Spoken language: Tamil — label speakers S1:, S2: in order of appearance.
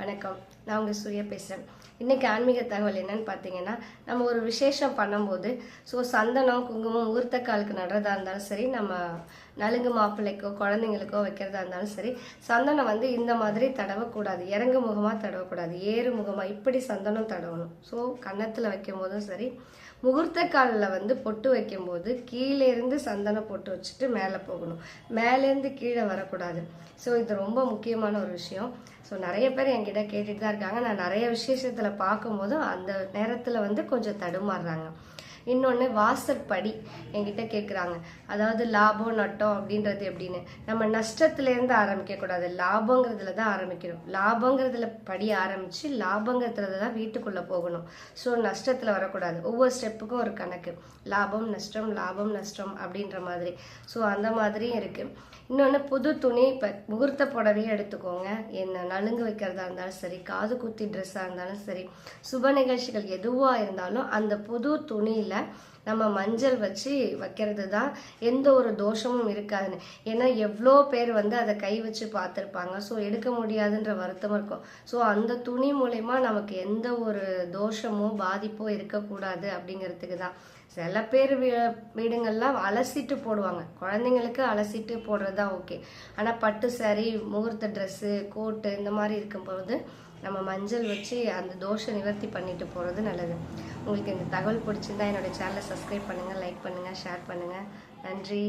S1: வணக்கம். நான் உங்கள் சூர்யா பேசுகிறேன். இன்றைக்கி ஆன்மீக தகவல் என்னன்னு பார்த்தீங்கன்னா, நம்ம ஒரு விசேஷம் பண்ணும்போது சந்தனம், குங்குமம், முகூர்த்தக்காலுக்கு நடுறதா இருந்தாலும் சரி, நம்ம நலுங்கு மாப்பிள்ளைக்கோ குழந்தைங்களுக்கோ வைக்கிறதா இருந்தாலும் சரி, சந்தனம் இந்த மாதிரி தடவக்கூடாது. இறங்கு முகமாக தடவக்கூடாது, ஏறு முகமாக இப்படி சந்தனம் தடவணும். கன்னத்தில் வைக்கும் போதும் சரி, முகூர்த்த காலில் பொட்டு வைக்கும்போது கீழேருந்து சந்தனம் பொட்டு வச்சுட்டு மேலே போகணும், மேலேருந்து கீழே வரக்கூடாது. இது ரொம்ப முக்கியமான ஒரு விஷயம். நிறைய பேர் என்கிட்ட கேட்டுட்டு தான் இருக்காங்க. நான் நிறைய விசேஷத்தில் பார்க்கும்போதும் அந்த நேரத்தில் கொஞ்சம் தடுமாறுறாங்க. இன்னொன்று, வாசற்படி என்கிட்ட கேட்குறாங்க. அதாவது லாபம் நட்டம் அப்படின்றது எப்படின்னு, நம்ம நஷ்டத்துலேருந்து ஆரம்பிக்கக்கூடாது, லாபங்கிறதுல தான் ஆரம்பிக்கணும். லாபங்கிறதுல படி ஆரம்பித்து லாபங்கிறதுல தான் வீட்டுக்குள்ளே போகணும். நஷ்டத்தில் வரக்கூடாது. ஒவ்வொரு ஸ்டெப்புக்கும் ஒரு கணக்கு, லாபம் நஷ்டம் லாபம் நஷ்டம் அப்படின்ற மாதிரி. அந்த மாதிரியும் இருக்குது. இன்னொன்று, புது துணி, இப்போ முகூர்த்த புடவையே எடுத்துக்கோங்க. என்ன நலுங்கு வைக்கிறதா இருந்தாலும் சரி, காது குத்தி ட்ரெஸ்ஸாக இருந்தாலும் சரி, சுப நிகழ்ச்சிகள் எதுவாக இருந்தாலும் அந்த புது துணியில் நம்ம மஞ்சள் வச்சு வைக்கிறது தான் எந்த ஒரு தோஷமும் இருக்காதுன்னு. ஏன்னா எவ்வளோ பேர் அதை கை வச்சு பார்த்துருப்பாங்க. எடுக்க முடியாதுன்ற வருத்தம் இருக்கும். அந்த துணி மூலயமா நமக்கு எந்த ஒரு தோஷமோ பாதிப்போ இருக்கக்கூடாது அப்படிங்கிறதுக்கு தான். சில பேர் வீடுங்கள்லாம் அலசிட்டு போடுவாங்க, குழந்தைங்களுக்கு அலசிட்டு போடுறது தான் ஓகே. ஆனால் பட்டு சாரி, முகூர்த்த ட்ரெஸ்ஸு, கோட்டு இந்த மாதிரி இருக்கும்போது நம்ம மஞ்சள் வச்சு அந்த தோஷ நிவர்த்தி பண்ணிட்டு போகிறது நல்லது. உங்களுக்கு இந்த தகவல் பிடிச்சிருந்தா என்னோட சேனலை சப்ஸ்கிரைப் பண்ணுங்கள், லைக் பண்ணுங்கள், ஷேர் பண்ணுங்கள். நன்றி.